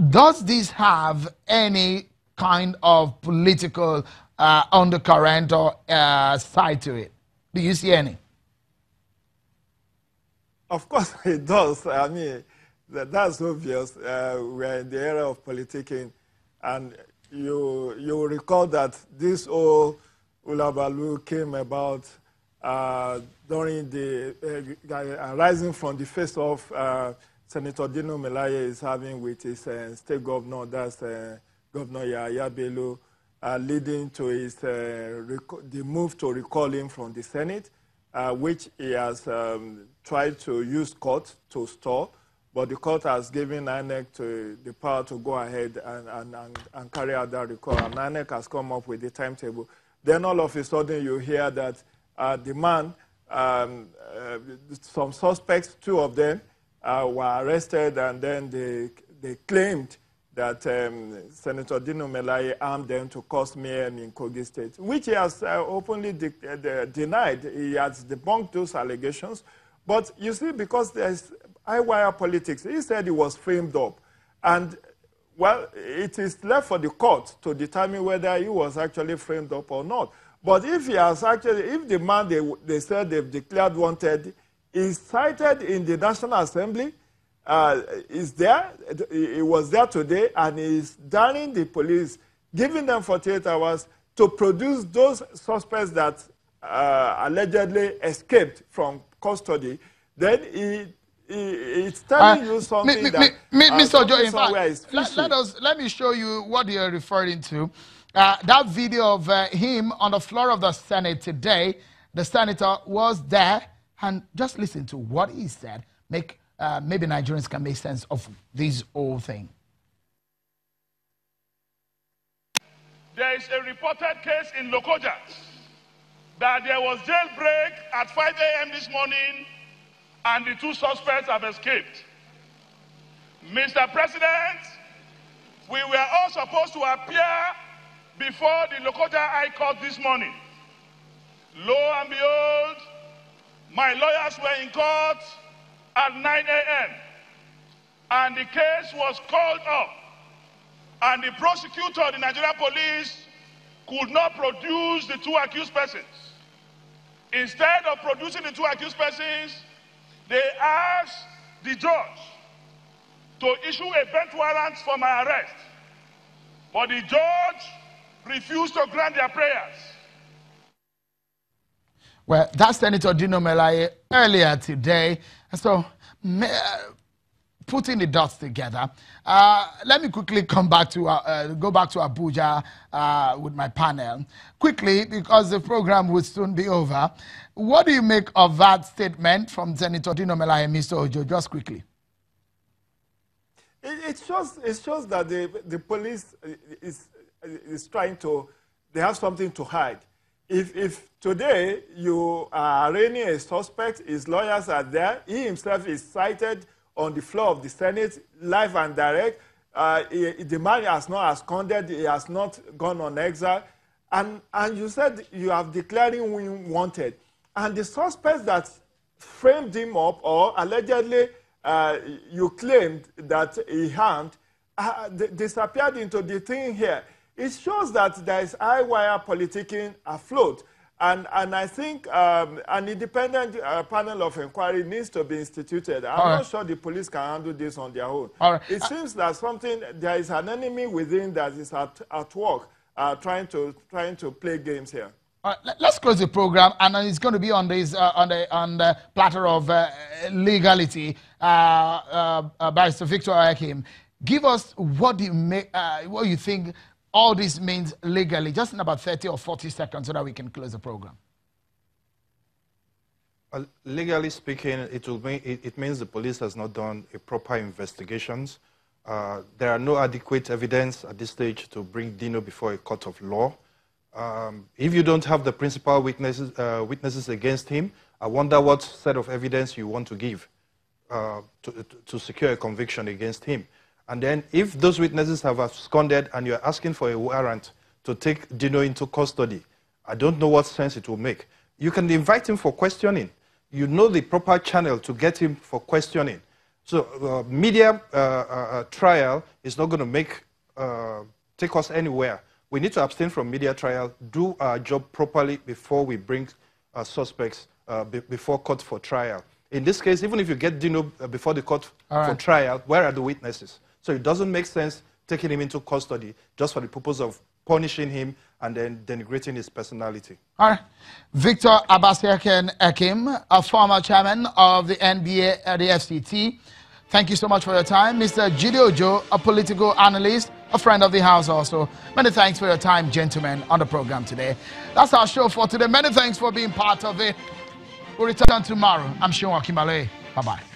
Does this have any kind of political undercurrent or side to it? Do you see any? Of course it does. I mean, that's obvious. We're in the era of politicking, and you recall that this whole Ulabalu came about during the rising from the face of Senator Dino Melaye is having with his state governor, that's Governor Yahaya Bello, leading to his the move to recall him from the Senate, which he has tried to use court to stall, but the court has given INEC the power to go ahead and carry out that recall, and INEC has come up with the timetable. Then all of a sudden you hear that the man, some suspects, 2 of them, were arrested, and then they claimed that Senator Dino Melaye armed them to cause mayhem in Kogi State, which he has openly denied. He has debunked those allegations. But you see, because there's high-wire politics, he said he was framed up. And, well, it is left for the court to determine whether he was actually framed up or not. But if he has actually, if the man they said they've declared wanted is cited in the National Assembly, is there, he was there today, and is daring the police, giving them 48 hours to produce those suspects that allegedly escaped from custody, then it's telling you something that Mr. Ojo, in fact, let me show you what you're referring to. That video of him on the floor of the Senate today, the senator was there, and just listen to what he said. Maybe Nigerians can make sense of this whole thing. There is a reported case in Lokoja that there was jailbreak at 5 a.m. this morning, and the 2 suspects have escaped. Mr. President, we were all supposed to appear before the Lokoja High Court this morning. Lo and behold, my lawyers were in court at 9 a.m. and the case was called up, and the prosecutor, the Nigerian police, could not produce the 2 accused persons. Instead of producing the 2 accused persons, they asked the judge to issue a bench warrant for my arrest, but the judge refused to grant their prayers. Well, that's Senator Dino Melaye earlier today. So, putting the dots together, let me quickly come back to go back to Abuja with my panel quickly, because the program will soon be over. What do you make of that statement from Senator Dino Melaye, Mr. Ojo? Just quickly. It shows that the police is trying to, they have something to hide. If today you are arraigning a suspect, his lawyers are there, he himself is cited on the floor of the Senate, live and direct, the man has not absconded, he has not gone on exile, and you said you have declared him wanted. And the suspects that framed him up, or allegedly you claimed that he harmed, disappeared into the thing here. It shows that there is high-wire politicking afloat. And I think an independent panel of inquiry needs to be instituted. I'm not sure the police can handle this on their own. It seems that there is an enemy within that is at work, trying to play games here. Let's close the program, and it's going to be on this on the platter of legality. Barrister Victor Akim, give us what you think all this means legally, just in about 30 or 40 seconds so that we can close the program. Legally speaking, it means the police has not done a proper investigations. There are no adequate evidence at this stage to bring Dino before a court of law. If you don't have the principal witnesses against him, I wonder what set of evidence you want to give to secure a conviction against him. And then if those witnesses have absconded and you're asking for a warrant to take Dino into custody, I don't know what sense it will make. You can invite him for questioning. You know the proper channel to get him for questioning. So media trial is not going to take us anywhere. We need to abstain from media trial, do our job properly before we bring suspects before court for trial. In this case, even if you get Dino before the court for trial, where are the witnesses? So it doesn't make sense taking him into custody just for the purpose of punishing him and then denigrating his personality. All right. Victor Abasiaken Ekim, a former chairman of the NBA at the FCT. Thank you so much for your time. Mr. Jide Ojo, a political analyst, a friend of the house also. Many thanks for your time, gentlemen, on the program today. That's our show for today. Many thanks for being part of it. We'll return tomorrow. I'm Melaye. Bye-bye.